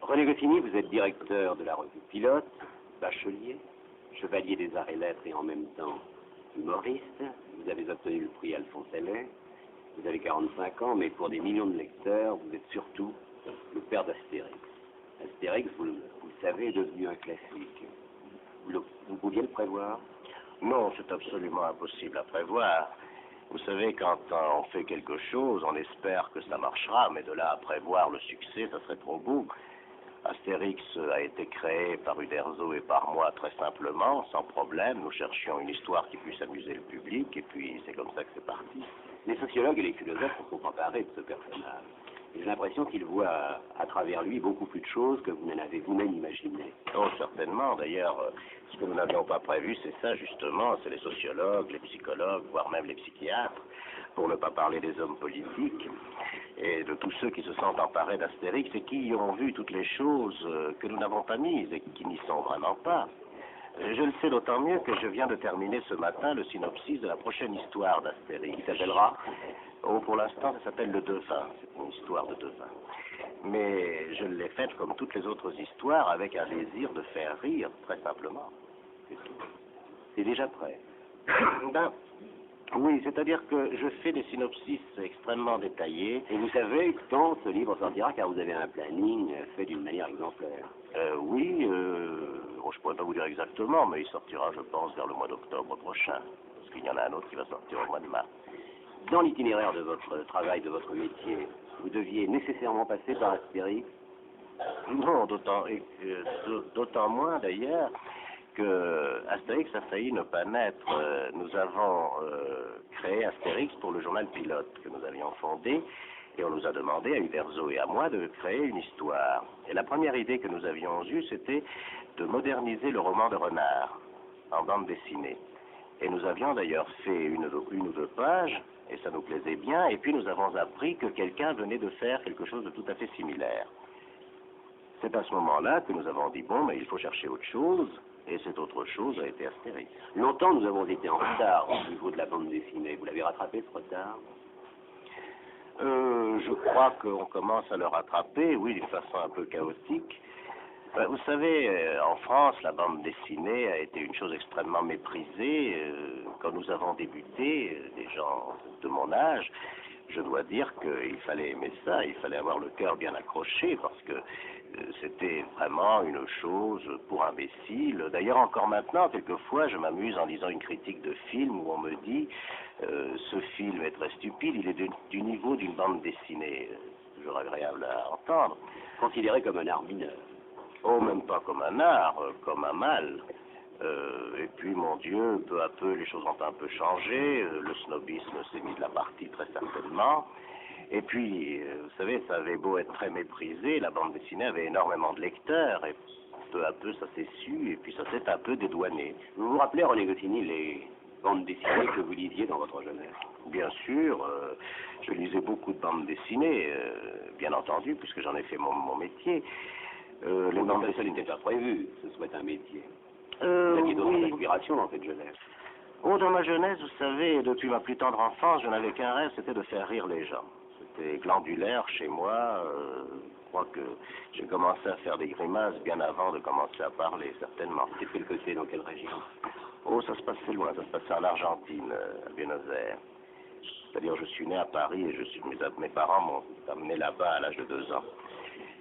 René Goscinny, vous êtes directeur de la revue Pilote, bachelier, chevalier des arts et lettres et en même temps humoriste. Vous avez obtenu le prix Alphonse Allais. Vous avez 45 ans, mais pour des millions de lecteurs, vous êtes surtout le père d'Astérix. Astérix, vous le savez, est devenu un classique. Vous pouviez le prévoir? Non, c'est absolument impossible à prévoir. Vous savez, quand on fait quelque chose, on espère que ça marchera, mais de là à prévoir le succès, ça serait trop beau. Astérix a été créé par Uderzo et par moi très simplement, sans problème. Nous cherchions une histoire qui puisse amuser le public, et puis c'est comme ça que c'est parti. Les sociologues et les philosophes se sont emparés de ce personnage. J'ai l'impression qu'ils voient à travers lui beaucoup plus de choses que vous n'en avez vous-même imaginé. Oh, certainement. D'ailleurs, ce que nous n'avions pas prévu, c'est ça, justement. C'est les sociologues, les psychologues, voire même les psychiatres, pour ne pas parler des hommes politiques, et de tous ceux qui se sont emparés d'Astérix et qui y ont vu toutes les choses que nous n'avons pas mises et qui n'y sont vraiment pas. Je le sais d'autant mieux que je viens de terminer ce matin le synopsis de la prochaine histoire d'Astérix. Il s'appellera? Oh, pour l'instant, ça s'appelle Le Devin. C'est une histoire de devin. Mais je l'ai faite comme toutes les autres histoires, avec un désir de faire rire, très simplement. C'est tout. C'est déjà prêt. Ben, oui, c'est-à-dire que je fais des synopsis extrêmement détaillés. Et vous savez quand ce livre sortira, car vous avez un planning fait d'une manière exemplaire. Oui, bon, je pourrais pas vous dire exactement, mais il sortira, je pense, vers le mois d'octobre prochain. Parce qu'il y en a un autre qui va sortir au mois de mars. Dans l'itinéraire de votre travail, de votre métier, vous deviez nécessairement passer par Astérix? Non, d'autant moins d'ailleurs que Astérix a failli ne pas naître. Nous avons créé Astérix pour le journal Pilote que nous avions fondé, et on nous a demandé, à Uderzo et à moi, de créer une histoire. Et la première idée que nous avions eue, c'était de moderniser le roman de Renard en bande dessinée. Et nous avions d'ailleurs fait une ou deux pages, et ça nous plaisait bien, et puis nous avons appris que quelqu'un venait de faire quelque chose de tout à fait similaire. C'est à ce moment-là que nous avons dit, bon, mais il faut chercher autre chose, et cette autre chose a été Astérix. Longtemps, nous avons été en retard au niveau de la bande dessinée. Vous l'avez rattrapé, ce retard? Je crois qu'on commence à le rattraper, oui, d'une façon un peu chaotique. Vous savez, en France, la bande dessinée a été une chose extrêmement méprisée. Quand nous avons débuté, des gens de mon âge, je dois dire qu'il fallait aimer ça, il fallait avoir le cœur bien accroché, parce que c'était vraiment une chose pour imbéciles. D'ailleurs, encore maintenant, quelquefois, je m'amuse en lisant une critique de film où on me dit ce film est très stupide, il est du niveau d'une bande dessinée. Toujours agréable à entendre. Considéré comme un art mineur. Oh, même pas comme un art, comme un mal. Et puis, mon Dieu, peu à peu, les choses ont un peu changé. Le snobisme s'est mis de la partie, très certainement. Et puis, vous savez, ça avait beau être très méprisé, la bande dessinée avait énormément de lecteurs, et peu à peu, ça s'est su, et puis ça s'est un peu dédouané. Vous vous rappelez, René Goscinny, les bandes dessinées que vous lisiez dans votre jeunesse? Bien sûr, je lisais beaucoup de bandes dessinées, bien entendu, puisque j'en ai fait mon métier. Les bandes dessinées n'étaient pas prévues, ce soit un métier. Vous aviez d'autres Oui. aspirations dans cette jeunesse? Oh, dans ma jeunesse, vous savez, depuis ma plus tendre enfance, je n'avais qu'un rêve, c'était de faire rire les gens. C'était glandulaire chez moi. Je crois que j'ai commencé à faire des grimaces bien avant de commencer à parler, certainement. C'était de quel côté, dans quelle région? Oh, ça se passait loin, ça se passait en Argentine, à Buenos Aires. C'est-à-dire, je suis né à Paris et mes parents m'ont amené là-bas à l'âge de 2 ans.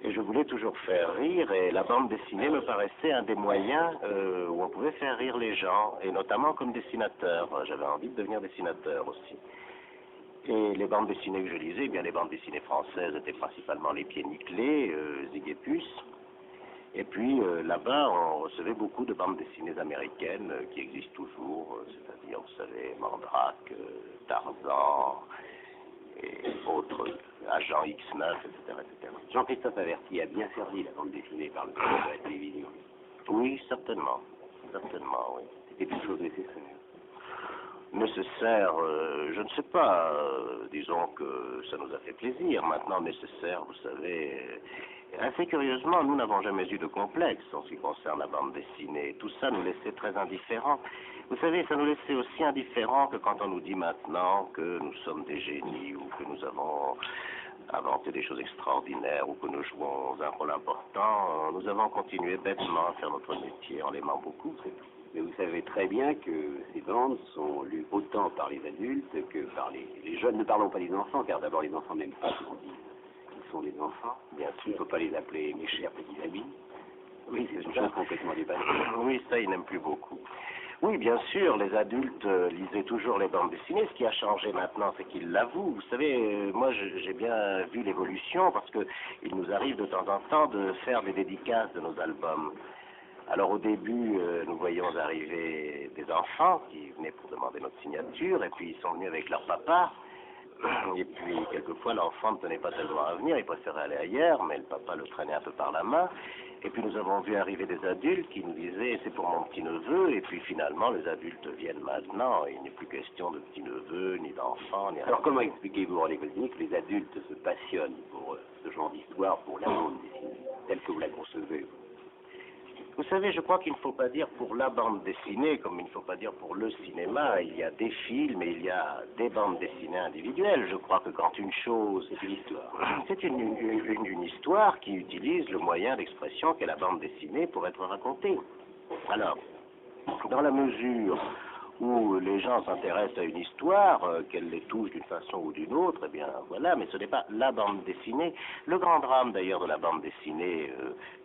Et je voulais toujours faire rire, et la bande dessinée me paraissait un des moyens où on pouvait faire rire les gens, et notamment comme dessinateur. J'avais envie de devenir dessinateur aussi. Et les bandes dessinées que je lisais, eh bien les bandes dessinées françaises étaient principalement Les Pieds Nickelés, Zig et Puce. Et puis là-bas, on recevait beaucoup de bandes dessinées américaines qui existent toujours, c'est-à-dire, vous savez, Mandrake, Tarzan et autres, Agent X9, etc., etc. Jean-Christophe Averty a bien servi la bande dessinée par le travail de la télévision. Oui, certainement. Certainement, oui. C'était une chose nécessaire. Nécessaire, je ne sais pas. Disons que ça nous a fait plaisir. Maintenant, nécessaire, vous savez. Assez curieusement, nous n'avons jamais eu de complexe en ce qui concerne la bande dessinée. Tout ça nous laissait très indifférents. Vous savez, ça nous laissait aussi indifférents que quand on nous dit maintenant que nous sommes des génies ou que nous avons inventer des choses extraordinaires ou que nous jouons un rôle important, nous avons continué bêtement à faire notre métier en l'aimant beaucoup, c'est tout. Mais vous savez très bien que ces bandes sont lues autant par les adultes que par les jeunes. Ne parlons pas des enfants, car d'abord les enfants n'aiment pas ce qu'on dit. Ils sont des enfants, bien sûr. Il ne faut pas les appeler mes chers petits amis. Oui, c'est une chose complètement dépassée. Oui, ça, ils n'aiment plus beaucoup. Oui, bien sûr, les adultes lisaient toujours les bandes dessinées. Ce qui a changé maintenant, c'est qu'ils l'avouent. Vous savez, moi, j'ai bien vu l'évolution parce que il nous arrive de temps en temps de faire des dédicaces de nos albums. Alors au début, nous voyions arriver des enfants qui venaient pour demander notre signature, et puis ils sont venus avec leur papa. Et puis quelquefois l'enfant ne tenait pas tellement à venir, il préférait aller ailleurs, mais le papa le traînait un peu par la main. Et puis nous avons vu arriver des adultes qui nous disaient c'est pour mon petit-neveu, et puis finalement les adultes viennent maintenant, et il n'est plus question de petit-neveu, ni d'enfant, ni rien. Alors comment expliquez-vous, René Goscinny, que les adultes se passionnent pour ce genre d'histoire, pour la bande dessinée, telle que vous la concevez? Vous savez, je crois qu'il ne faut pas dire pour la bande dessinée comme il ne faut pas dire pour le cinéma. Il y a des films et il y a des bandes dessinées individuelles. Je crois que quand une chose... C'est une histoire. C'est une histoire qui utilise le moyen d'expression qu'est la bande dessinée pour être racontée. Alors, dans la mesure où les gens s'intéressent à une histoire, qu'elle les touche d'une façon ou d'une autre, eh bien voilà, mais ce n'est pas la bande dessinée. Le grand drame d'ailleurs de la bande dessinée,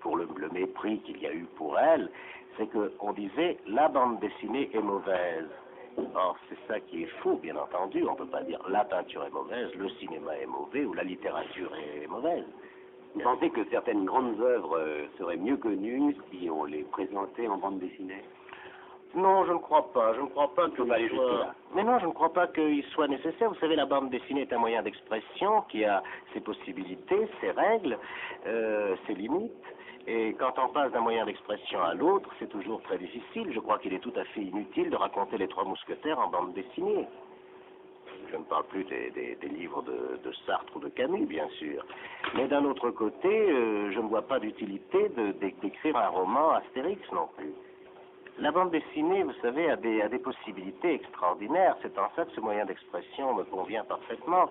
pour le mépris qu'il y a eu pour elle, c'est qu'on disait la bande dessinée est mauvaise. Or, c'est ça qui est faux, bien entendu. On ne peut pas dire la peinture est mauvaise, le cinéma est mauvais ou la littérature est mauvaise. Vous pensez que certaines grandes œuvres seraient mieux connues si on les présentait en bande dessinée? Non, je ne crois pas. Je ne crois pas que... aller jusque-là. Mais non, je ne crois pas qu'il soit nécessaire. Vous savez, la bande dessinée est un moyen d'expression qui a ses possibilités, ses règles, ses limites. Et quand on passe d'un moyen d'expression à l'autre, c'est toujours très difficile. Je crois qu'il est tout à fait inutile de raconter les Trois Mousquetaires en bande dessinée. Je ne parle plus des livres de Sartre ou de Camus, bien sûr. Mais d'un autre côté, je ne vois pas d'utilité d'écrire un roman Astérix non plus. La bande dessinée, vous savez, a des possibilités extraordinaires. C'est en ça que ce moyen d'expression me convient parfaitement.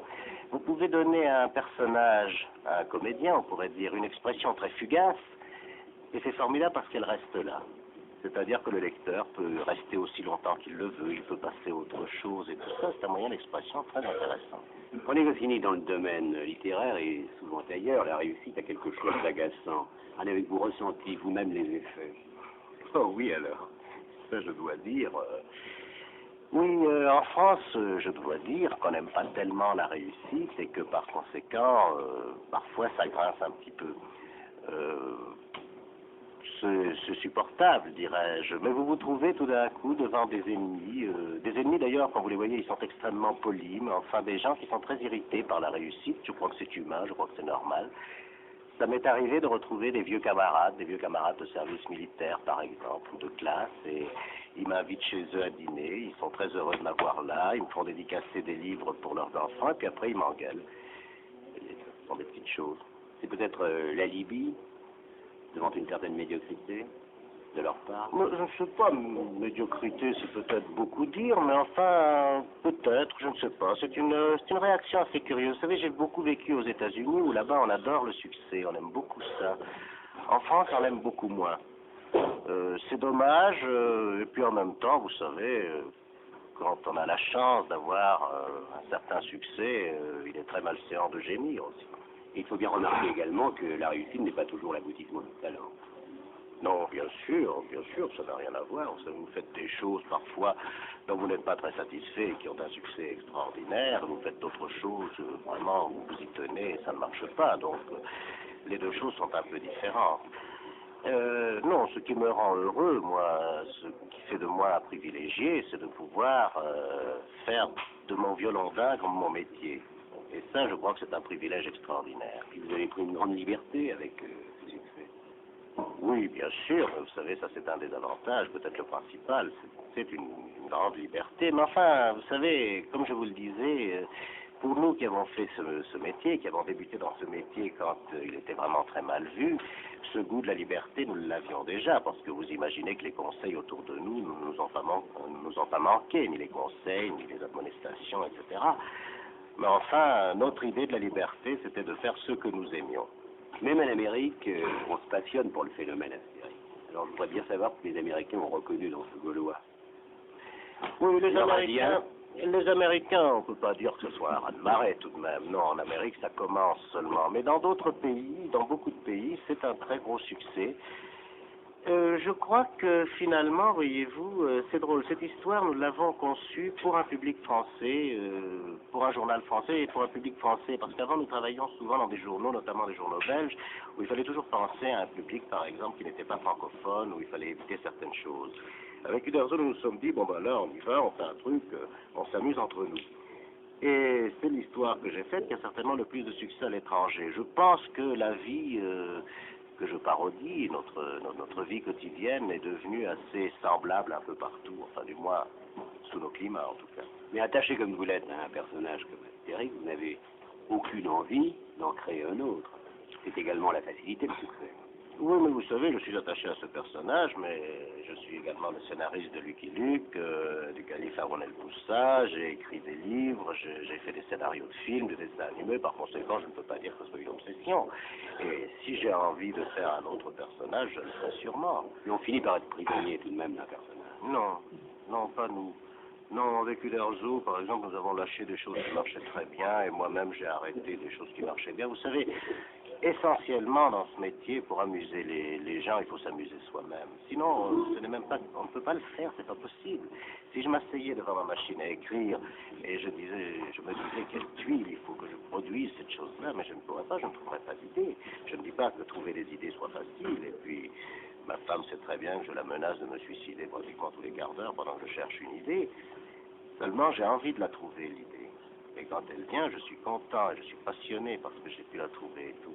Vous pouvez donner à un personnage, à un comédien, on pourrait dire, une expression très fugace, et c'est formidable parce qu'elle reste là. C'est-à-dire que le lecteur peut rester aussi longtemps qu'il le veut, il peut passer à autre chose, et tout ça, c'est un moyen d'expression très intéressant. René Goscinny, dans le domaine littéraire et souvent ailleurs, la réussite a quelque chose d'agaçant. En avez-vous ressenti vous-même les effets? Oh oui, alors, ça je dois dire... Oui, en France, je dois dire qu'on n'aime pas tellement la réussite et que par conséquent, parfois ça grince un petit peu. C'est supportable, dirais-je, mais vous vous trouvez tout d'un coup devant des ennemis d'ailleurs, quand vous les voyez, ils sont extrêmement polis, mais enfin des gens qui sont très irrités par la réussite. Je crois que c'est humain, je crois que c'est normal. Ça m'est arrivé de retrouver des vieux camarades de service militaire par exemple, ou de classe, et ils m'invitent chez eux à dîner, ils sont très heureux de m'avoir là, ils me font dédicacer des livres pour leurs enfants, et puis après ils m'engueulent. Ce sont des petites choses. C'est peut-être l'alibi devant une certaine médiocrité de leur part? Je ne sais pas, médiocrité c'est peut-être beaucoup dire, mais enfin, peut-être, je ne sais pas. C'est une réaction assez curieuse. Vous savez, j'ai beaucoup vécu aux États-Unis où là-bas on adore le succès, on aime beaucoup ça. En France, on l'aime beaucoup moins. C'est dommage, et puis en même temps, vous savez, quand on a la chance d'avoir un certain succès, il est très malséant de gémir aussi. Et il faut bien remarquer également que la réussite n'est pas toujours l'aboutissement du talent. Non, bien sûr, ça n'a rien à voir. Vous faites des choses parfois dont vous n'êtes pas très satisfait et qui ont un succès extraordinaire. Vous faites d'autres choses, vraiment, où vous y tenez et ça ne marche pas. Donc, les deux choses sont un peu différentes. Non, ce qui me rend heureux, moi, ce qui fait de moi un privilégié, c'est de pouvoir faire de mon violon d'Ingres mon métier. Et ça, je crois que c'est un privilège extraordinaire. Puis vous avez pris une grande liberté avec ce succès. Oui, bien sûr, vous savez, ça c'est un des avantages, peut-être le principal, c'est une grande liberté. Mais enfin, vous savez, comme je vous le disais, pour nous qui avons fait ce métier, qui avons débuté dans ce métier quand il était vraiment très mal vu, ce goût de la liberté, nous l'avions déjà, parce que vous imaginez que les conseils autour de nous ne nous ont pas manqué, ni les conseils, ni les admonestations, etc. Mais enfin, notre idée de la liberté, c'était de faire ce que nous aimions. Même en Amérique, on se passionne pour le phénomène Astérix. Alors je voudrais bien savoir ce que les Américains ont reconnu dans ce Gaulois. Oui, les Leur Américains, on ne peut pas dire que ce soit un raz-de-marée tout de même. Non, en Amérique, ça commence seulement. Mais dans d'autres pays, dans beaucoup de pays, c'est un très gros succès. Je crois que finalement, voyez-vous, c'est drôle, cette histoire, nous l'avons conçue pour un public français, pour un journal français et pour un public français, parce qu'avant nous travaillions souvent dans des journaux, notamment des journaux belges, où il fallait toujours penser à un public, par exemple, qui n'était pas francophone, où il fallait éviter certaines choses. Avec Uderzo, nous nous sommes dit, bon ben là, on y va, on fait un truc, on s'amuse entre nous. Et c'est l'histoire que j'ai faite qui a certainement le plus de succès à l'étranger. Je pense que la vie que je parodie, notre vie quotidienne est devenue assez semblable un peu partout, enfin du moins sous nos climats en tout cas. Mais attaché comme vous l'êtes à un personnage comme Astérix, vous n'avez aucune envie d'en créer un autre. C'est également la facilité de succès. Oui, mais vous savez, je suis attaché à ce personnage, mais je suis également le scénariste de Lucky Luke, du Calife Aronel Poussa, j'ai écrit des livres, j'ai fait des scénarios de films, de dessins animés, par conséquent, je ne peux pas dire que ce soit une obsession. Et si j'ai envie de faire un autre personnage, je le ferai sûrement. Mais on finit par être prisonnier tout de même d'un personnage. Non, non, pas nous. Non, avec Uderzo, par exemple, nous avons lâché des choses qui marchaient très bien, et moi-même, j'ai arrêté des choses qui marchaient bien. Vous savez, essentiellement, dans ce métier, pour amuser les gens, il faut s'amuser soi-même. Sinon, ce n'est même pas, on ne peut pas le faire, c'est pas possible. Si je m'asseyais devant ma machine à écrire, et je me disais, quelle tuile, il faut que je produise cette chose-là, mais je ne pourrais pas, je ne trouverais pas d'idées. Je ne dis pas que trouver des idées soit facile, et puis, ma femme sait très bien que je la menace de me suicider pratiquement tous les quarts d'heure pendant que je cherche une idée. Seulement, j'ai envie de la trouver, l'idée. Et quand elle vient, je suis content et je suis passionné parce que j'ai pu la trouver et tout.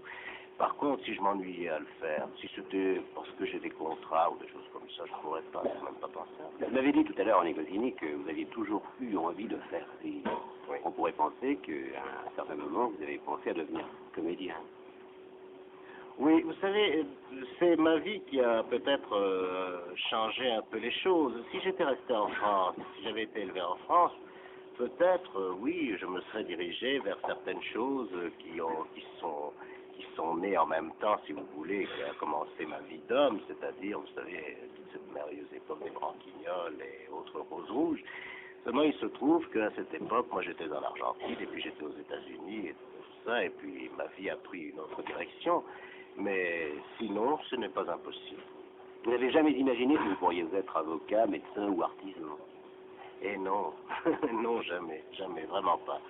Par contre, si je m'ennuyais à le faire, si c'était parce que j'ai des contrats ou des choses comme ça, je ne pourrais pas, même pas penser à ça. Vous m'avez dit tout à l'heure en Écossini que vous aviez toujours eu envie de faire rire. Oui. On pourrait penser qu'à un certain moment, vous avez pensé à devenir comédien. Oui, vous savez, c'est ma vie qui a peut-être changé un peu les choses. Si j'étais resté en France, si j'avais été élevé en France, peut-être, oui, je me serais dirigé vers certaines choses qui sont nées en même temps, si vous voulez, qui a commencé ma vie d'homme, c'est-à-dire, vous savez, toute cette merveilleuse époque des branquignoles et autres roses rouges. Seulement, il se trouve qu'à cette époque, moi j'étais en Argentine, et puis j'étais aux États-Unis, et tout ça, et puis ma vie a pris une autre direction. Mais sinon, ce n'est pas impossible. Vous n'avez jamais imaginé que vous pourriez être avocat, médecin ou artisan? Et non, non, jamais, jamais, vraiment pas.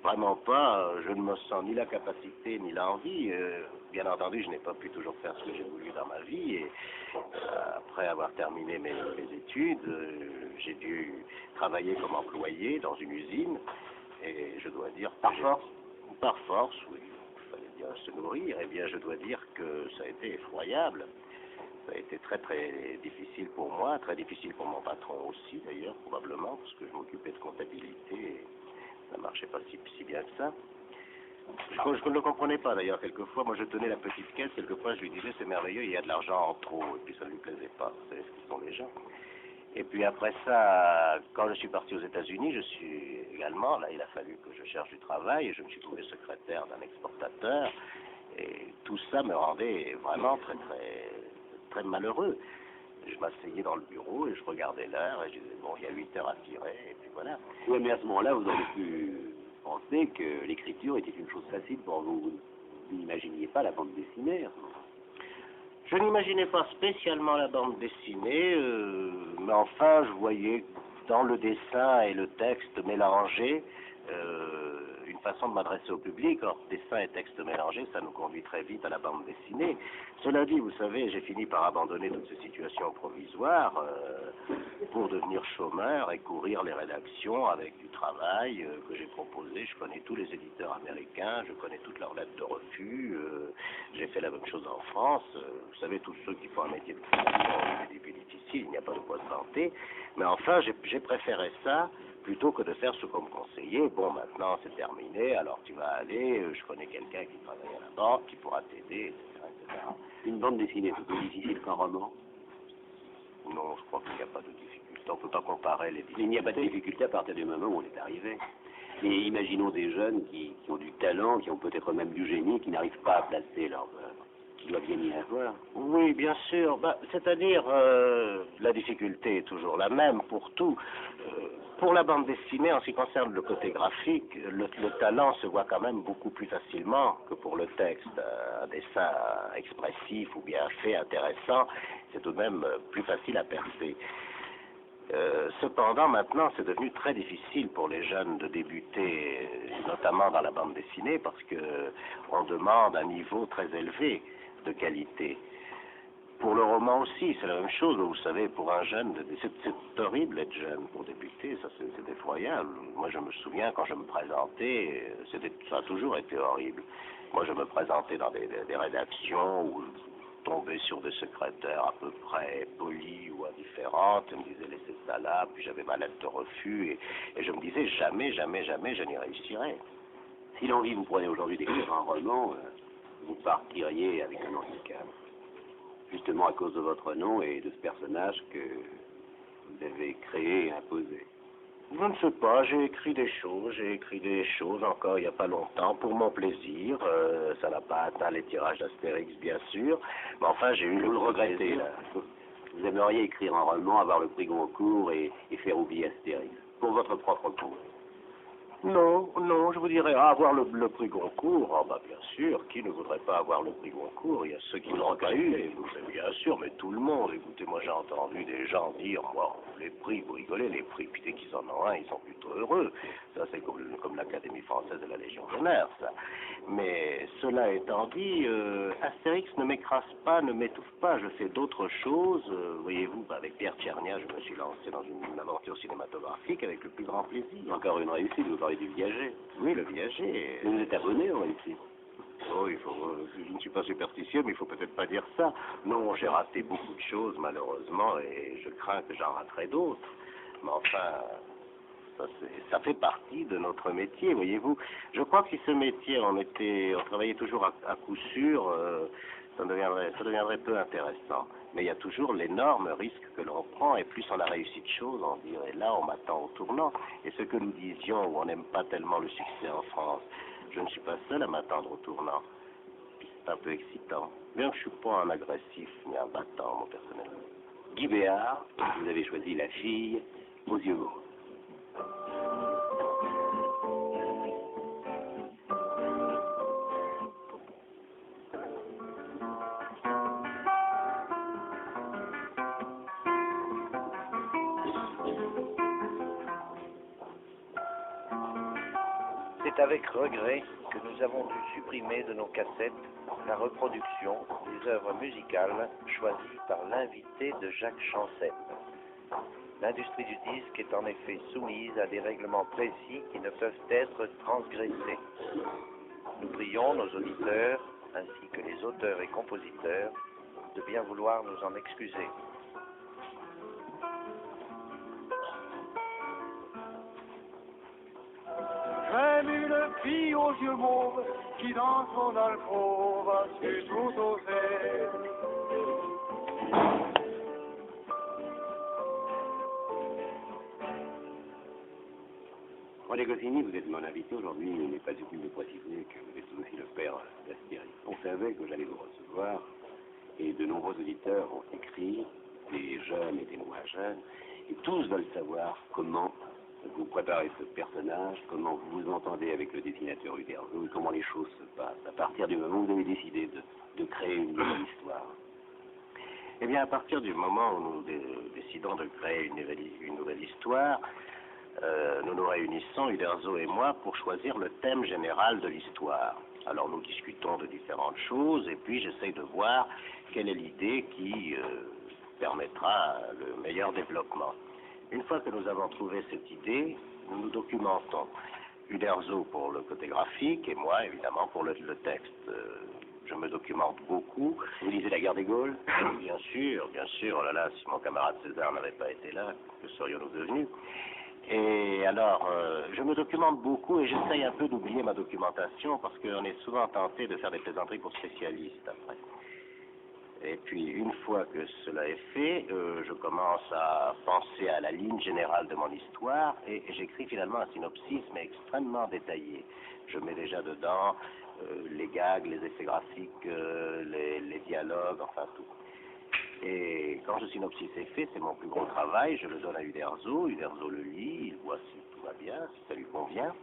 Vraiment pas, je ne me sens ni la capacité ni l'envie. Bien entendu, je n'ai pas pu toujours faire ce que j'ai voulu dans ma vie. Et après avoir terminé mes études, j'ai dû travailler comme employé dans une usine. Et je dois dire... Par force? Par force, oui. Il fallait bien se nourrir. Eh bien, je dois dire que ça a été effroyable. Ça a été très très difficile pour moi, très difficile pour mon patron aussi d'ailleurs, probablement, parce que je m'occupais de comptabilité et ça ne marchait pas si bien que ça. Je ne le comprenais pas d'ailleurs, quelquefois, moi je tenais la petite caisse, quelquefois je lui disais c'est merveilleux, il y a de l'argent en trop, et puis ça ne lui plaisait pas, vous savez ce qu'ils sont les gens. Et puis après ça, quand je suis parti aux États-Unis, je suis également, là il a fallu que je cherche du travail, et je me suis trouvé secrétaire d'un exportateur, et tout ça me rendait vraiment très très très malheureux. Je m'asseyais dans le bureau et je regardais l'heure et je disais, bon, il y a 8 heures à tirer, et puis voilà. Oui, mais à ce moment-là, vous auriez pu penser que l'écriture était une chose facile pour vous. Vous n'imaginiez pas la bande dessinée à ce moment-là. Je n'imaginais pas spécialement la bande dessinée, mais enfin, je voyais dans le dessin et le texte mélangés une façon de m'adresser au public. Or, dessin et texte mélangés, ça nous conduit très vite à la bande dessinée. Cela dit, vous savez, j'ai fini par abandonner toutes ces situations provisoires pour devenir chômeur et courir les rédactions avec du travail que j'ai proposé. Je connais tous les éditeurs américains, je connais toutes leurs lettres de refus. J'ai fait la même chose en France. Vous savez, tous ceux qui font un métier de critique ont eu des débuts difficiles, il n'y a pas de quoi se vanter. Mais enfin, j'ai préféré ça plutôt que de faire ce qu'on me conseillait. Bon, maintenant c'est terminé, alors tu vas aller, je connais quelqu'un qui travaille à la banque, qui pourra t'aider, etc., etc. Une bande dessinée, c'est plus difficile qu'un roman? Non, je crois qu'il n'y a pas de difficulté. On ne peut pas comparer les difficultés. Il n'y a pas de difficulté à partir du moment où on est arrivé. Mais imaginons des jeunes qui ont du talent, qui ont peut-être même du génie, qui n'arrivent pas à placer leur œuvre. Il doit bien y avoir. Oui, bien sûr. C'est-à-dire, la difficulté est toujours la même pour tout. Pour la bande dessinée, en ce qui concerne le côté graphique, le talent se voit quand même beaucoup plus facilement que pour le texte. Un dessin expressif ou bien fait, intéressant, c'est tout de même plus facile à percer. Cependant, maintenant, c'est devenu très difficile pour les jeunes de débuter, notamment dans la bande dessinée, parce que on demande un niveau très élevé de qualité. Pour le roman aussi, c'est la même chose. Vous savez, pour un jeune, c'est horrible d'être jeune pour débuter, ça c'est effroyable. Moi, je me souviens, quand je me présentais, ça a toujours été horrible. Moi, je me présentais dans des rédactions où je tombais sur des secrétaires à peu près polies ou indifférentes, elles me disaient laissez ça là, puis j'avais ma lettre de refus, et je me disais jamais, jamais, jamais je n'y réussirai. Si l'envie vous prenait aujourd'hui d'écrire un roman, vous partiriez avec un handicap. Justement à cause de votre nom et de ce personnage que vous avez créé et imposé. Je ne sais pas, j'ai écrit des choses encore il n'y a pas longtemps pour mon plaisir. Ça n'a pas atteint les tirages d'Astérix, bien sûr, mais enfin j'ai eu Vous le regrettez, là. Vous aimeriez écrire un roman, avoir le prix Goncourt et faire oublier Astérix, pour votre propre compte. Non, je vous dirais, avoir le prix Goncourt, bien sûr, qui ne voudrait pas avoir le prix Goncourt? Il y a ceux qui ne l'ont pas eu, bien sûr, mais tout le monde. Écoutez, moi j'ai entendu des gens dire, moi, les prix, vous rigolez, les prix, puis dès qu'ils en ont un, ils sont plutôt heureux. Ça, c'est comme l'Académie française de la Légion d'honneur, ça. Mais cela étant dit, Astérix ne m'écrase pas, ne m'étouffe pas, je fais d'autres choses. Voyez-vous, avec Pierre Tchernia, je me suis lancé dans une aventure cinématographique avec le plus grand plaisir. Encore une réussite, vous parlez du Viager. Oui, le Viager. Vous êtes abonné aux réussites? Oh, je ne suis pas superstitieux, mais il faut peut-être pas dire ça. Non, j'ai raté beaucoup de choses, malheureusement, et je crains que j'en raterai d'autres. Mais enfin, ça fait partie de notre métier, voyez-vous. Je crois que si ce métier, on travaillait toujours à coup sûr, ça deviendrait peu intéressant. Mais il y a toujours l'énorme risque que l'on prend, et plus on a réussi de choses, on dirait là, on m'attend au tournant. Et ce que nous disions, où on n'aime pas tellement le succès en France, je ne suis pas seul à m'attendre au tournant. C'est un peu excitant. Bien que je ne suis pas un agressif ni un battant, mon personnel. Guy Béard, vous avez choisi la fille aux yeux mauves. C'est avec regret que nous avons dû supprimer de nos cassettes la reproduction des œuvres musicales choisies par l'invité de Jacques Chancel. L'industrie du disque est en effet soumise à des règlements précis qui ne peuvent être transgressés. Nous prions nos auditeurs, ainsi que les auteurs et compositeurs, de bien vouloir nous en excuser. J'aime une fille aux yeux mauves qui dans son alcôve a su tout oser. René Goscinny, vous êtes mon invité aujourd'hui, il n'est pas utile de préciser que vous êtes aussi le père d'Astérix. On savait que j'allais vous recevoir, et de nombreux auditeurs ont écrit, des jeunes et des moins jeunes, et tous veulent savoir comment vous préparez ce personnage, comment vous vous entendez avec le dessinateur Uderzo, et comment les choses se passent, à partir du moment où vous avez décidé de créer une nouvelle histoire. Eh bien, à partir du moment où nous décidons de créer une nouvelle histoire, nous nous réunissons, Uderzo et moi, pour choisir le thème général de l'histoire. Alors nous discutons de différentes choses et puis j'essaye de voir quelle est l'idée qui permettra le meilleur développement. Une fois que nous avons trouvé cette idée, nous nous documentons. Uderzo pour le côté graphique et moi évidemment pour le texte. Je me documente beaucoup. Vous lisez La Guerre des Gaules? Bien sûr, oh là là, si mon camarade César n'avait pas été là, que serions-nous devenus? Et alors, je me documente beaucoup et j'essaye un peu d'oublier ma documentation parce qu'on est souvent tenté de faire des plaisanteries pour spécialistes après. Et puis, une fois que cela est fait, je commence à penser à la ligne générale de mon histoire et j'écris finalement un synopsis, mais extrêmement détaillé. Je mets déjà dedans les gags, les effets graphiques, les dialogues, enfin tout. Et quand ce synopsis est fait, c'est mon plus gros travail, je le donne à Uderzo, Uderzo le lit, il voit si tout va bien, si ça lui convient.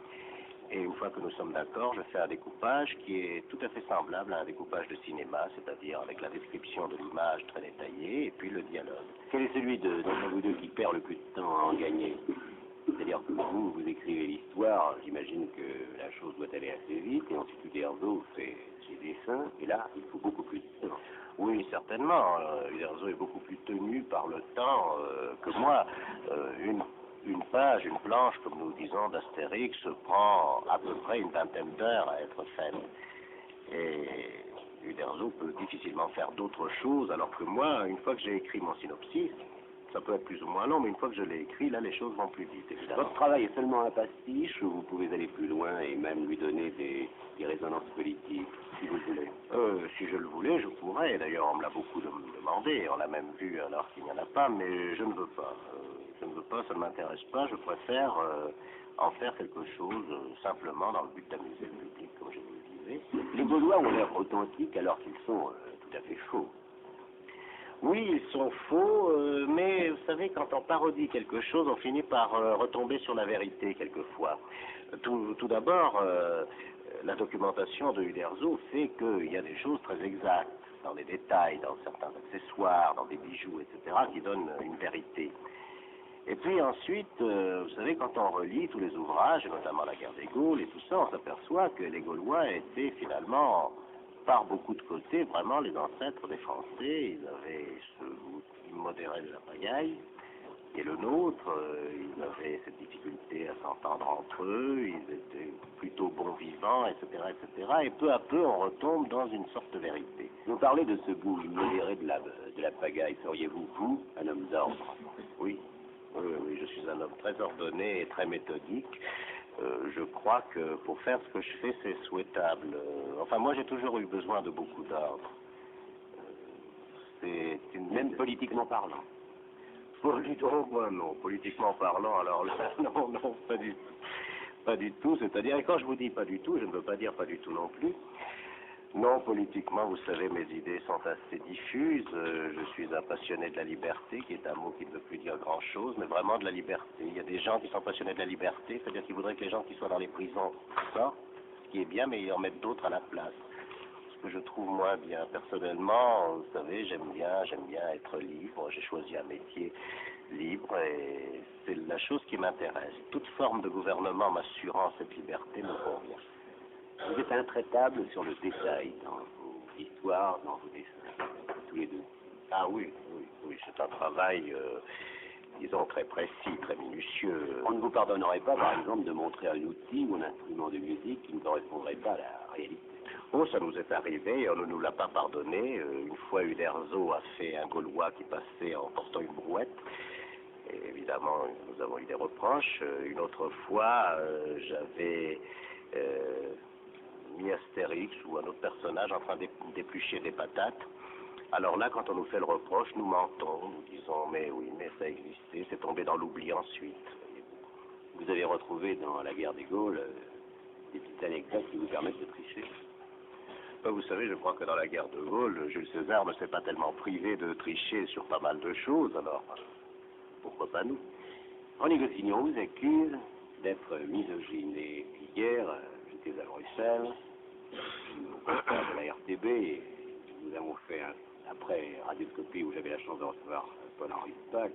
Et une fois que nous sommes d'accord, je fais un découpage qui est tout à fait semblable à un découpage de cinéma, c'est-à-dire avec la description de l'image très détaillée et puis le dialogue. Quel est celui d'entre vous deux qui perd le plus de temps à en gagner? C'est-à-dire que vous écrivez l'histoire, j'imagine que la chose doit aller assez vite, et ensuite Uderzo fait ses dessins, et là, il faut beaucoup plus de temps. Oui, certainement. Uderzo est beaucoup plus tenu par le temps que moi. Une page, une planche, comme nous disons, d'Astérix prend à peu près une vingtaine d'heures à être faite. Et Uderzo peut difficilement faire d'autres choses, alors que moi, une fois que j'ai écrit mon synopsis, ça peut être plus ou moins long, mais une fois que je l'ai écrit, là, les choses vont plus vite, évidemment. Votre travail est seulement un pastiche, ou vous pouvez aller plus loin et même lui donner des résonances politiques, si vous le voulez? Si je le voulais, je pourrais. D'ailleurs, on me l'a beaucoup demandé, on l'a même vu alors qu'il n'y en a pas, mais je ne veux pas. Je ne veux pas, ça ne m'intéresse pas. Je préfère en faire quelque chose simplement dans le but d'amuser le public, comme je vous le disais. Les Gaulois ont l'air authentiques alors qu'ils sont tout à fait faux. Oui, ils sont faux, mais vous savez, quand on parodie quelque chose, on finit par retomber sur la vérité quelquefois. Tout d'abord, la documentation de Uderzo fait qu'il y a des choses très exactes dans les détails, dans certains accessoires, dans des bijoux, etc., qui donnent une vérité. Et puis ensuite, vous savez, quand on relit tous les ouvrages, et notamment la guerre des Gaules et tout ça, on s'aperçoit que les Gaulois étaient finalement, par beaucoup de côtés, vraiment les ancêtres des Français. Ils avaient ce goût modéré de la pagaille, et le nôtre, ils avaient cette difficulté à s'entendre entre eux, ils étaient plutôt bons vivants, etc., etc., et peu à peu, on retombe dans une sorte de vérité. Vous parlez de ce goût immodéré de la pagaille. Seriez-vous, vous, un homme d'ordre? Oui. Oui, je suis un homme très ordonné et très méthodique. Je crois que pour faire ce que je fais, c'est souhaitable. Enfin, moi, j'ai toujours eu besoin de beaucoup d'ordre. Même politiquement parlant? Non, politiquement parlant, alors là, non, pas du tout. C'est-à-dire, et quand je vous dis pas du tout, je ne veux pas dire pas du tout non plus. Non, politiquement, vous savez, mes idées sont assez diffuses. Je suis un passionné de la liberté, qui est un mot qui ne veut plus dire grand-chose, mais vraiment de la liberté. Il y a des gens qui sont passionnés de la liberté, c'est-à-dire qu'ils voudraient que les gens qui soient dans les prisons sortent, ce qui est bien, mais ils en mettent d'autres à la place. Ce que je trouve moins bien. Personnellement, vous savez, j'aime bien être libre. J'ai choisi un métier libre et c'est la chose qui m'intéresse. Toute forme de gouvernement m'assurant cette liberté me convient. Vous êtes intraitable sur le détail dans vos histoires, dans vos dessins, tous les deux. Ah oui, c'est un travail, disons, très précis, très minutieux. On ne vous pardonnerait pas, par exemple, de montrer un outil ou un instrument de musique qui ne correspondrait pas à la réalité. Oh, ça nous est arrivé et on ne nous l'a pas pardonné. Une fois, Uderzo a fait un Gaulois qui passait en portant une brouette. Et évidemment, nous avons eu des reproches. Une autre fois, j'avais mis Astérix ou un autre personnage en train d'éplucher des patates. Alors là, quand on nous fait le reproche, nous mentons, nous disons mais oui, mais ça existait, c'est tombé dans l'oubli ensuite. Vous avez retrouvé dans la guerre des Gaules des petites anecdotes qui vous permettent de tricher? Vous savez, je crois que dans la guerre de Gaulle, Jules César ne s'est pas tellement privé de tricher sur pas mal de choses, alors pourquoi pas nous? René Goscinny, on vous accuse d'être misogyne. Et hier, j'étais à Bruxelles, au concert de la RTB, et nous avons fait, après Radioscopie, où j'avais la chance de recevoir Paul-Henri Spaak,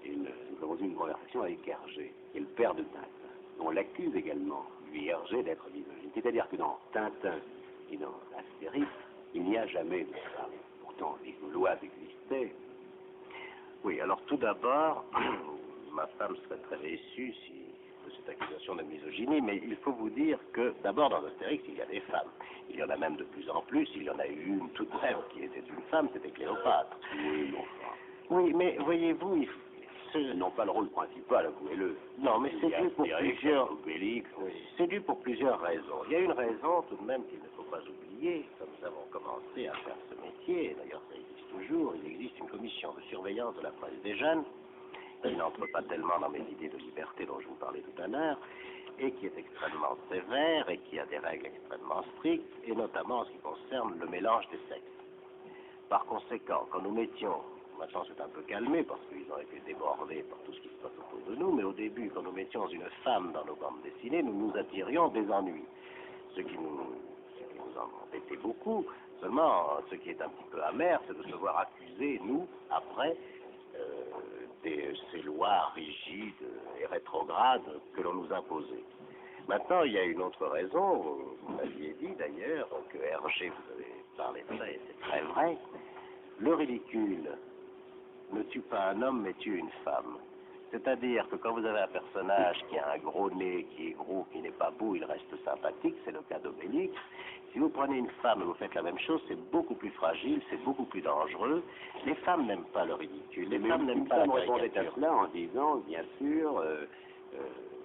et nous avons eu une conversation avec Hergé, qui est le père de Tintin. On l'accuse également, lui, Hergé, d'être misogyne. C'est-à-dire que dans Tintin et dans Astérix, il n'y a jamais de femme. Pourtant, les Gauloises existaient. Oui, alors tout d'abord, ma femme serait très déçue de cette accusation de misogynie, mais il faut vous dire que d'abord dans Astérix, il y a des femmes. Il y en a même de plus en plus, il y en a eu une toute brève qui était une femme, c'était Cléopâtre. Oui, bon. Oui, mais voyez-vous, ils n'ont pas le rôle principal, avouez-le. Non, mais c'est dû pour plusieurs... Obélix, C'est dû pour plusieurs raisons. Il y a une raison tout de même qu'il ne faut pas oublier. oublié, quand nous avons commencé à faire ce métier, d'ailleurs ça existe toujours, il existe une commission de surveillance de la presse des jeunes, qui n'entre pas tellement dans mes idées de liberté dont je vous parlais tout à l'heure, et qui est extrêmement sévère et qui a des règles extrêmement strictes, et notamment en ce qui concerne le mélange des sexes. Par conséquent, quand nous mettions, maintenant c'est un peu calmé parce qu'ils ont été débordés par tout ce qui se passe autour de nous, mais au début, quand nous mettions une femme dans nos bandes dessinées, nous nous attirions des ennuis. Ce qui nous embêtait beaucoup. Seulement, ce qui est un petit peu amer, c'est de se voir accuser, nous, après, ces lois rigides et rétrogrades que l'on nous imposait. Maintenant, il y a une autre raison, vous m'aviez dit d'ailleurs, que Hergé, vous avez parlé de ça, et c'est très vrai, le ridicule ne tue pas un homme, mais tue une femme. C'est-à-dire que quand vous avez un personnage qui a un gros nez, qui est gros, qui n'est pas beau, il reste sympathique, c'est le cas d'Obélix. Si vous prenez une femme et vous faites la même chose, c'est beaucoup plus fragile, c'est beaucoup plus dangereux. Les femmes n'aiment pas le ridicule, les femmes n'aiment pas la caricature. À cela en disant, bien sûr,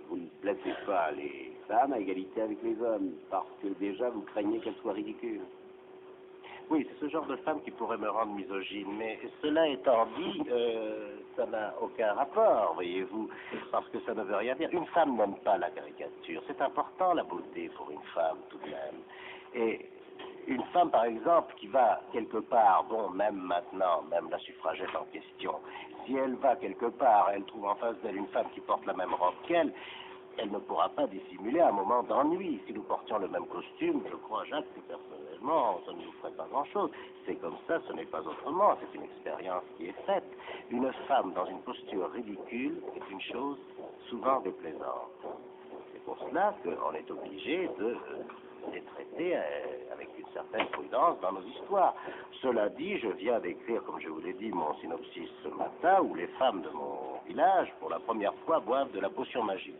vous ne placez pas les femmes à égalité avec les hommes, parce que déjà vous craignez qu'elles soient ridicules. Oui, c'est ce genre de femme qui pourrait me rendre misogyne, mais cela étant dit, ça n'a aucun rapport, voyez-vous, parce que ça ne veut rien dire. Une femme n'aime pas la caricature, c'est important la beauté pour une femme tout de même. Et une femme, par exemple, qui va quelque part, bon, même maintenant, même la suffragette en question, si elle va quelque part, elle trouve en face d'elle une femme qui porte la même robe qu'elle, elle ne pourra pas dissimuler un moment d'ennui. Si nous portions le même costume, je crois, Jacques, que personnellement, ça ne nous ferait pas grand-chose. C'est comme ça, ce n'est pas autrement. C'est une expérience qui est faite. Une femme dans une posture ridicule est une chose souvent déplaisante. C'est pour cela qu'on est obligé de les traiter avec une certaine prudence dans nos histoires. Cela dit, je viens d'écrire, comme je vous l'ai dit, mon synopsis ce matin, où les femmes de mon village, pour la première fois, boivent de la potion magique.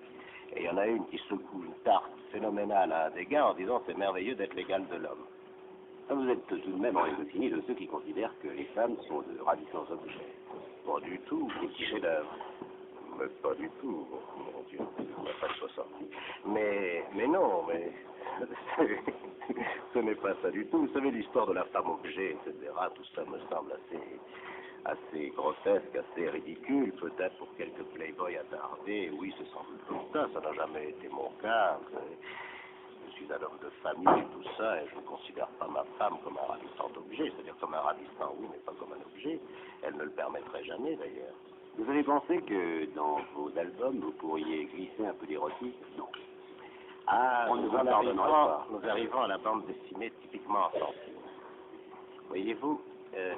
Et il y en a une qui secoue une tarte phénoménale à un des gars en disant c'est merveilleux d'être l'égal de l'homme. Vous êtes tout de même en défini de ceux qui considèrent que les femmes sont de ravissants objets. Pas du tout. Des petits chefs-d'œuvre. Mais pas du tout. Mon Dieu, on n'a pas de 60. Mais non, mais ce n'est pas ça du tout. Vous savez, l'histoire de la femme objet, etc., tout ça me semble assez grotesque, assez ridicule, peut-être pour quelques playboys attardés. Oui, c'est sans doute comme ça n'a jamais été mon cas. Je suis un homme de famille et tout ça, et je ne considère pas ma femme comme un ravissant objet, c'est-à-dire comme un ravissant, oui, mais pas comme un objet. Elle ne le permettrait jamais, d'ailleurs. Vous avez pensé que dans vos albums, vous pourriez glisser un peu d'érotisme? Non. Ah, on ne vous pardonnerait pas. Nous arrivons à la bande dessinée typiquement enfantine. Voyez-vous,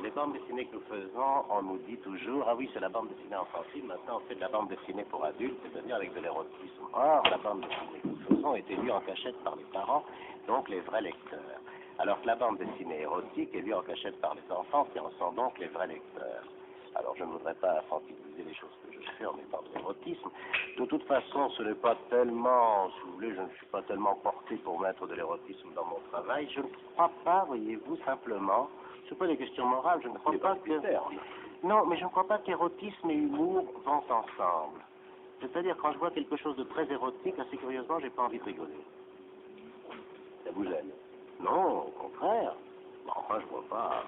les bandes dessinées que nous faisons, on nous dit toujours, ah oui, c'est la bande dessinée enfantine, maintenant on fait de la bande dessinée pour adultes, c'est-à-dire avec de l'érotisme. Or, la bande dessinée que nous faisons est lue en cachette par les parents, donc les vrais lecteurs. Alors que la bande dessinée érotique est lue en cachette par les enfants, qui en sont donc les vrais lecteurs. Alors, je ne voudrais pas infantiliser les choses que je fais en mettant de l'érotisme. De toute façon, ce n'est pas tellement, si vous voulez, je ne suis pas tellement porté pour mettre de l'érotisme dans mon travail. Je ne crois pas, voyez-vous, simplement, ce n'est pas des questions morales, je ne crois pas que... Non, mais je ne crois pas qu'érotisme et humour vont ensemble. C'est-à-dire, quand je vois quelque chose de très érotique, assez curieusement, j'ai pas envie de rigoler. Ça vous gêne? Non, au contraire. Bon, enfin, je vois pas...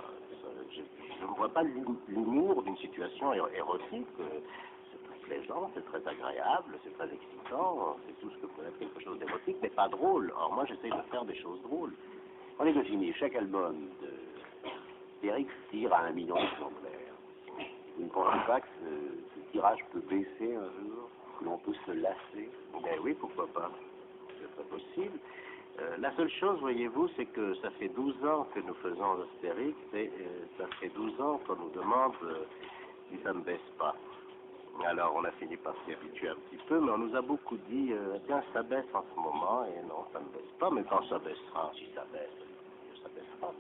Je ne vois pas l'humour d'une situation érotique. C'est très plaisant, c'est très agréable, c'est très excitant, c'est tout ce que peut être quelque chose d'érotique, mais pas drôle. Or, moi, j'essaie de faire des choses drôles. On est défini, chaque album d'Éric tire à 1 million d'exemplaires. Vous ne pensez pas que ce tirage peut baisser un jour, que l'on peut se lasser? Ben oui, pourquoi pas. C'est très possible. La seule chose, voyez-vous, c'est que ça fait 12 ans que nous faisons Astérix et ça fait 12 ans qu'on nous demande si ça ne baisse pas. Alors on a fini par s'y habituer un petit peu, mais on nous a beaucoup dit tiens, ça baisse en ce moment, et non, ça ne baisse pas, mais quand ça baissera, si ça baisse, ça baissera.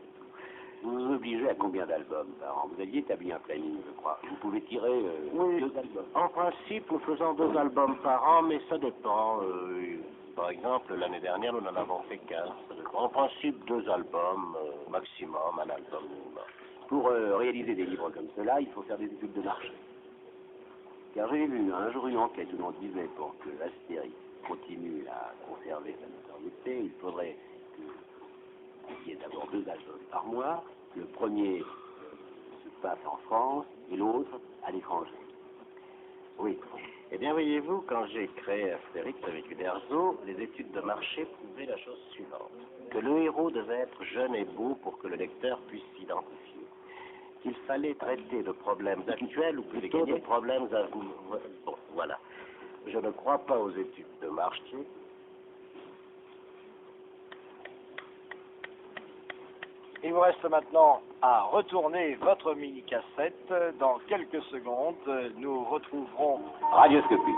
Vous vous obligez à combien d'albums par an? Vous aviez établi un planning, je crois. Vous pouvez tirer oui, 2 albums. En principe, nous faisons 2 albums par an, mais ça dépend. Par exemple, l'année dernière, nous n'en avons fait qu'un. En principe, 2 albums, maximum, un album minimum. Pour réaliser des livres comme cela, il faut faire des études de marché. Car j'ai vu un jour une enquête où l'on disait pour que Astérix continue à conserver sa notoriété, il faudrait Il y a d'abord 2 albums par mois. Le premier se passe en France et l'autre à l'étranger. Oui. Eh bien, voyez-vous, quand j'ai créé Astérix avec Uderzo, les études de marché prouvaient la chose suivante. Que le héros devait être jeune et beau pour que le lecteur puisse s'identifier. Qu'il fallait traiter de problèmes actuels ou plutôt de problèmes à venir. Bon, voilà. Je ne crois pas aux études de marché. Il vous reste maintenant à retourner votre mini-cassette. Dans quelques secondes, nous retrouverons Radioscopie.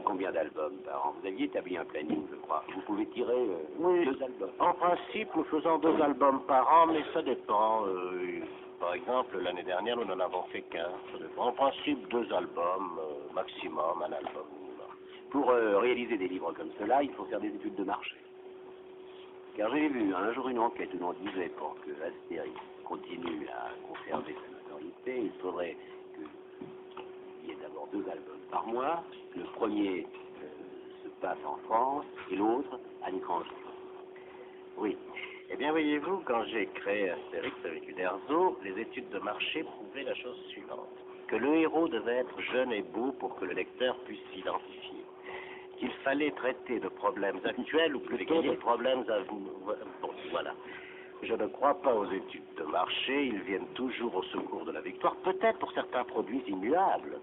Combien d'albums par an? Vous aviez établi un planning, je crois. Vous pouvez tirer Oui. 2 albums. En principe, nous faisons 2 albums par an, mais ça dépend. Par exemple, l'année dernière, nous n'en avons fait qu'un. Ça dépend. En principe, 2 albums, maximum, un album minimum. Pour réaliser des livres comme cela, il faut faire des études de marché. Car j'ai vu un jour une enquête où l'on disait pour que Astérix continue à conserver sa notoriété, il faudrait qu'il y ait d'abord 2 albums par mois. Le premier se passe en France et l'autre à l'étranger. Oui. Eh bien, voyez-vous, quand j'ai créé Astérix avec Uderzo, les études de marché prouvaient la chose suivante. Que le héros devait être jeune et beau pour que le lecteur puisse s'identifier. Qu'il fallait traiter de problèmes actuels ou plutôt de problèmes à venir. Bon, voilà. Je ne crois pas aux études de marché, ils viennent toujours au secours de la victoire, peut-être pour certains produits immuables.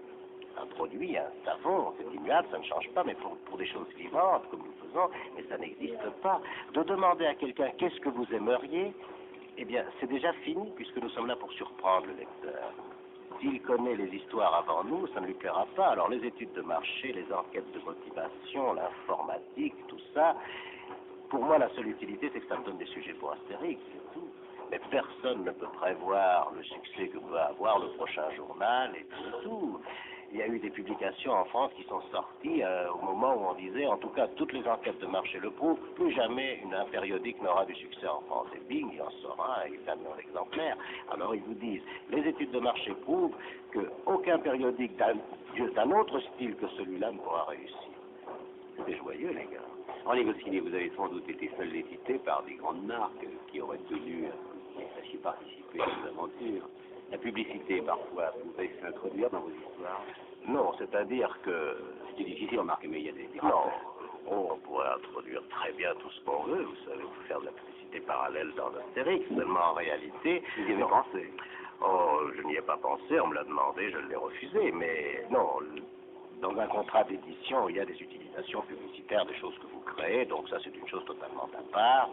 Un produit, un savon, c'est immuable, ça ne change pas, mais pour des choses vivantes, comme nous faisons, et ça n'existe pas. De demander à quelqu'un qu'est-ce que vous aimeriez, eh bien, c'est déjà fini, puisque nous sommes là pour surprendre le lecteur. S'il connaît les histoires avant nous, ça ne lui plaira pas. Alors, les études de marché, les enquêtes de motivation, l'informatique, tout ça, pour moi, la seule utilité, c'est que ça me donne des sujets pour Astérix, c'est tout. Mais personne ne peut prévoir le succès que va avoir le prochain journal et tout. Il y a eu des publications en France qui sont sorties au moment où on disait, en tout cas, toutes les enquêtes de marché le prouvent, plus jamais un périodique n'aura du succès en France. Et bing, il en sort un avec 20 millions d'exemplaires. Alors ils vous disent, les études de marché prouvent qu'aucun périodique d'un autre style que celui-là ne pourra réussir. C'est joyeux, les gars. En négocié, vous avez sans doute été sollicité par des grandes marques qui auraient tenu à sachiez participer à vos aventures. La publicité, parfois, pouvait s'introduire dans vos histoires. Non, c'est-à-dire que... C'est difficile, remarquez, mais il y a des Non, on pourrait introduire très bien tout ce qu'on veut. Vous savez, on peut faire de la publicité parallèle dans l'Astérix, seulement en réalité... Vous y avez pensé? Oh, je n'y ai pas pensé, on me l'a demandé, je l'ai refusé, mais non... Dans un contrat d'édition, il y a des utilisations publicitaires, des choses que vous créez, donc ça c'est une chose totalement à part.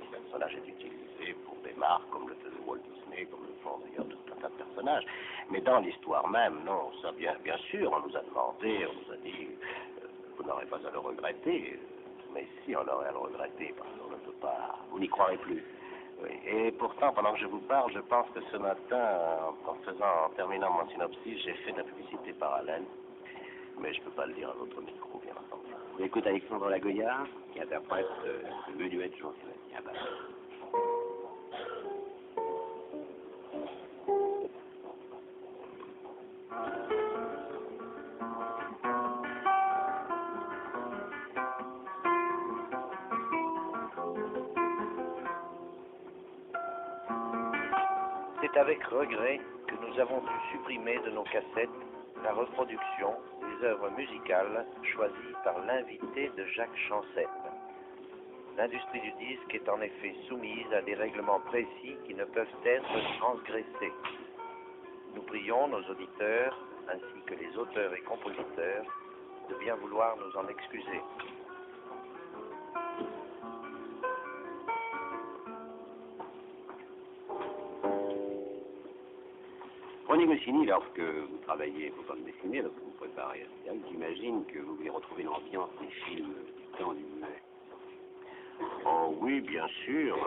Le personnage est utilisé pour des marques comme le faisait Walt Disney, comme le font d'ailleurs tout un tas de personnages. Mais dans l'histoire même, non, ça bien sûr, on nous a demandé, on nous a dit, vous n'aurez pas à le regretter, mais si on aurait à le regretter, parce qu'on ne peut pas, vous n'y croirez plus. Oui. Et pourtant, pendant que je vous parle, je pense que ce matin, en terminant mon synopsis, j'ai fait de la publicité parallèle. Mais je ne peux pas le dire à votre micro, bien entendu. On écoute Alexandre Lagoya, qui interprète le menuet de Jean-Sébastien Bach. C'est avec regret que nous avons dû supprimer de nos cassettes la reproduction des des œuvres musicales choisies par l'invité de Jacques Chancel. L'industrie du disque est en effet soumise à des règlements précis qui ne peuvent être transgressés. Nous prions nos auditeurs, ainsi que les auteurs et compositeurs, de bien vouloir nous en excuser. René Goscinny, lorsque vous travaillez pour bande dessinée, lorsque vous préparez Astérix, j'imagine que vous voulez retrouver l'ambiance des films du temps du muet. Oh oui, bien sûr.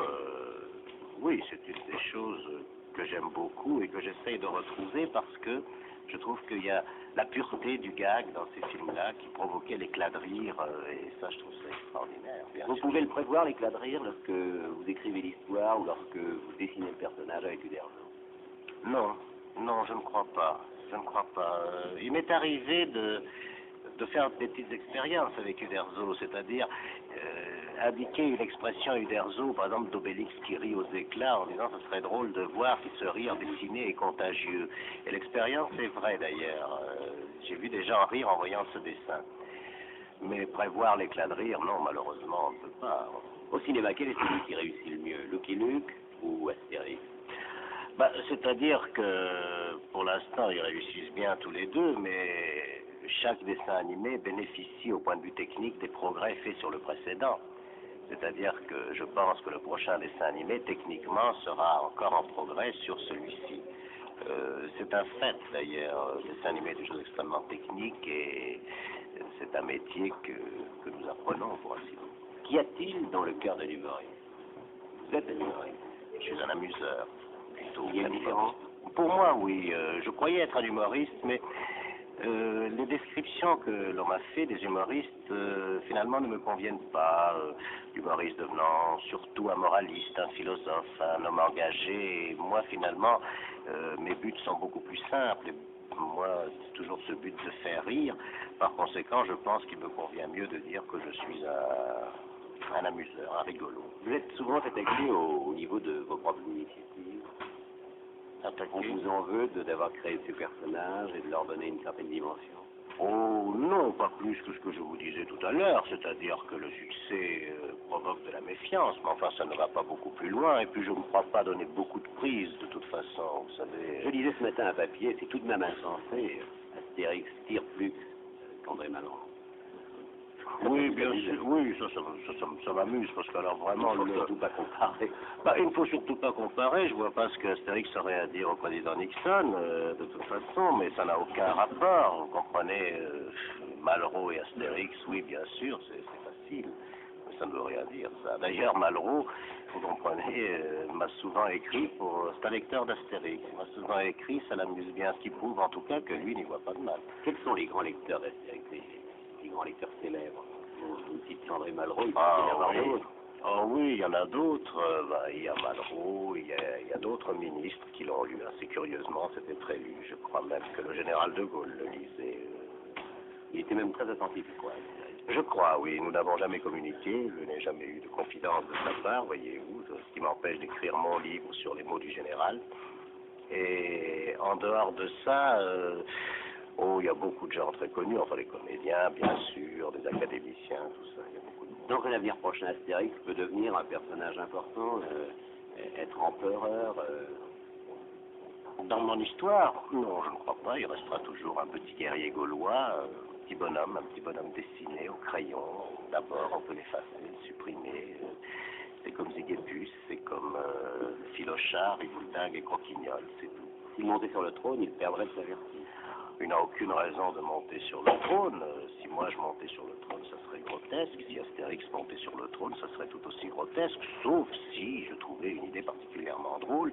Oui, c'est une des choses que j'aime beaucoup et que j'essaye de retrouver parce que je trouve qu'il y a la pureté du gag dans ces films-là qui provoquait l'éclat de rire et ça, je trouve ça extraordinaire. Vous pouvez le prévoir, l'éclat de rire, lorsque vous écrivez l'histoire ou lorsque vous dessinez le personnage avec Uderzo? Non, non, je ne crois pas. Je ne crois pas. Il m'est arrivé de faire des petites expériences avec Uderzo, c'est-à-dire indiquer une expression à Uderzo, par exemple d'Obélix qui rit aux éclats en disant ce serait drôle de voir si ce rire dessiné est contagieux. Et l'expérience est vraie d'ailleurs. J'ai vu des gens rire en voyant ce dessin. Mais prévoir l'éclat de rire, non, malheureusement, on ne peut pas. Au cinéma, quel est celui qui réussit le mieux, Lucky Luke ou Astérix? C'est-à-dire que pour l'instant, ils réussissent bien tous les deux, mais chaque dessin animé bénéficie au point de vue technique des progrès faits sur le précédent. C'est-à-dire que je pense que le prochain dessin animé, techniquement, sera encore en progrès sur celui-ci. C'est un fait, d'ailleurs. Le dessin animé est une chose extrêmement technique et c'est un métier que nous apprenons, pour ainsi dire. Qu'y a-t-il dans le cœur de l'humoriste? Vous êtes un humoriste. Je suis un amuseur. Il y a une différence? Pour moi, oui. Je croyais être un humoriste, mais les descriptions que l'on m'a fait des humoristes, finalement, ne me conviennent pas. L'humoriste devenant surtout un moraliste, un philosophe, un homme engagé. Et moi, finalement, mes buts sont beaucoup plus simples. Et moi, c'est toujours ce but de faire rire. Par conséquent, je pense qu'il me convient mieux de dire que je suis un amuseur, un rigolo. Vous êtes souvent attaqué au niveau de vos propres initiatives. On vous en veut d'avoir créé ces personnages et de leur donner une certaine dimension? Oh non, pas plus que ce que je vous disais tout à l'heure, c'est-à-dire que le succès provoque de la méfiance, mais enfin ça ne va pas beaucoup plus loin, et puis je ne crois pas donner beaucoup de prise de toute façon, vous savez. Je lisais ce matin un papier, c'est tout de même insensé, Astérix tire plus qu'André Malraux. Oui, bien sûr, oui, ça m'amuse, parce que alors vraiment... Il ne faut surtout pas comparer. Il ne faut surtout pas comparer, je vois pas ce que Astérix aurait à dire au président Nixon, de toute façon, mais ça n'a aucun rapport, vous comprenez, Malraux et Astérix, oui, bien sûr, c'est facile, mais ça ne veut rien dire, ça. D'ailleurs, Malraux, vous comprenez, m'a souvent écrit, c'est un lecteur d'Astérix, il m'a souvent écrit, ça l'amuse bien, ce qui prouve en tout cas que lui n'y voit pas de mal. Quels sont les grands lecteurs d'Astérix, les grands lecteurs célèbres? Vous citez André Malraux, il peut y en avoir d'autres. Oh oui, il y en a d'autres. Il y a Malraux, il y a d'autres ministres qui l'ont lu assez curieusement, c'était très lu. Je crois même que le général de Gaulle le lisait. Il était même très attentif, quoi. Je crois, oui. Nous n'avons jamais communiqué, je n'ai jamais eu de confidence de sa part, voyez-vous, ce qui m'empêche d'écrire mon livre sur les mots du général. Et en dehors de ça... il y a beaucoup de gens très connus, enfin les comédiens, bien sûr, des académiciens, tout ça, il y a beaucoup de monde. Donc l'avenir prochain, Astérix peut devenir un personnage important, être empereur Dans mon histoire, non, je ne crois pas, il restera toujours un petit guerrier gaulois, un petit bonhomme dessiné au crayon. D'abord, on peut l'effacer, le supprimer. C'est comme Ziguépus, c'est comme Philochard, Riboudingue et Croquignol, c'est tout. S'il montait sur le trône, il perdrait de sa vertu. Il n'a aucune raison de monter sur le trône. Si moi je montais sur le trône, ça serait grotesque. Si Astérix montait sur le trône, ça serait tout aussi grotesque, sauf si je trouvais une idée particulièrement drôle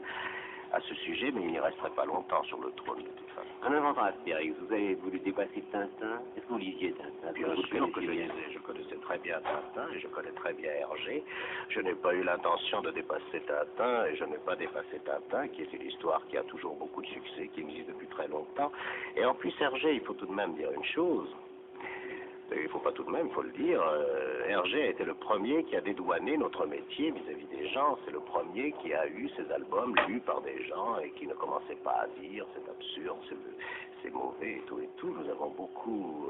à ce sujet, mais il n'y resterait pas longtemps sur le trône de toute façon. En inventant Astérix, vous avez voulu dépasser Tintin? Est-ce que vous lisiez Tintin? Bien sûr que je lisais, je connaissais très bien Tintin et je connais très bien Hergé. Je n'ai pas eu l'intention de dépasser Tintin et je n'ai pas dépassé Tintin, qui est une histoire qui a toujours beaucoup de succès, qui existe depuis très longtemps. Et en plus, Hergé, il faut tout de même dire une chose. Et il faut pas tout de même, il faut le dire, Hergé a été le premier qui a dédouané notre métier vis-à-vis des gens. C'est le premier qui a eu ces albums lus par des gens et qui ne commençait pas à dire c'est absurde, c'est mauvais et tout. Nous avons beaucoup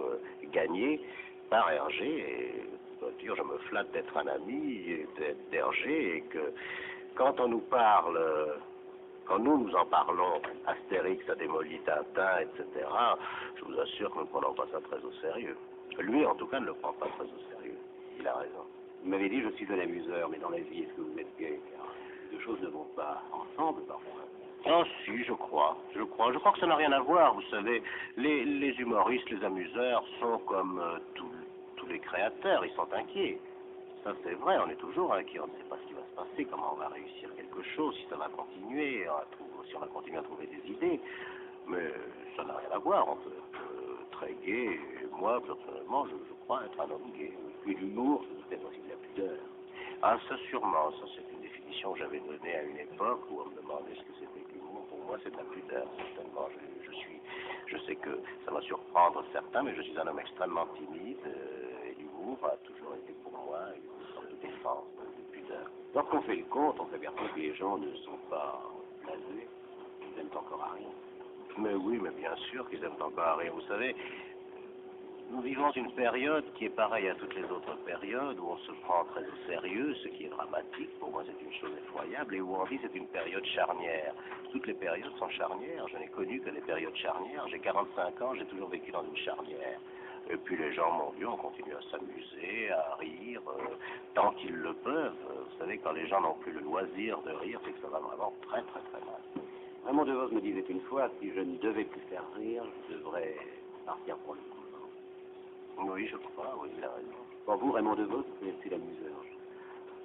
gagné par Hergé et je dois dire, je me flatte d'être un ami d'Hergé et que quand on nous parle... Quand nous en parlons, Astérix a démoli Tintin, etc., je vous assure que nous ne prenons pas ça très au sérieux. Lui, en tout cas, ne le prend pas très au sérieux. Il a raison. Vous m'avez dit, je suis un amuseur, mais dans la vie, est-ce que vous êtes gay? Car les deux choses ne vont pas ensemble, parfois. Ah si, je crois que ça n'a rien à voir, vous savez. Les humoristes, les amuseurs sont comme tous les créateurs, ils sont inquiets. Ça, c'est vrai, on est toujours inquiet, on ne sait pas ce qui va se passer, comment on va réussir quelque chose, si ça va continuer, si on va continuer à trouver des idées. Mais ça n'a rien à voir, on peut être très gai, et moi, personnellement, je crois être un homme gay. Puis l'humour, c'est peut-être aussi de la pudeur. Ah, ça sûrement, ça c'est une définition que j'avais donnée à une époque où on me demandait ce que c'était que l'humour. Pour moi, c'est de la pudeur, certainement. Je sais que ça va surprendre certains, mais je suis un homme extrêmement timide, et l'humour a toujours été pour moi une sorte de défense, de pudeur. Lorsqu'on fait le compte, on s'aperçoit que les gens ne sont pas blasés, ils aiment encore à rien. Mais oui, mais bien sûr qu'ils aiment encore à rien. Vous savez, nous vivons une période qui est pareille à toutes les autres périodes, où on se prend très au sérieux, ce qui est dramatique. Pour moi, c'est une chose effroyable, et où on dit c'est une période charnière. Toutes les périodes sont charnières. Je n'ai connu que des périodes charnières. J'ai 45 ans, j'ai toujours vécu dans une charnière. Et puis les gens, mon Dieu, on continue à s'amuser, à rire, tant qu'ils le peuvent. Vous savez, quand les gens n'ont plus le loisir de rire, c'est que ça va vraiment très, très, très mal. Raymond DeVos me disait une fois, si je ne devais plus faire rire, je devrais partir pour le coup. Oui, je crois, oui, il a raison. Pour vous, Raymond DeVos, c'est l'amuseur.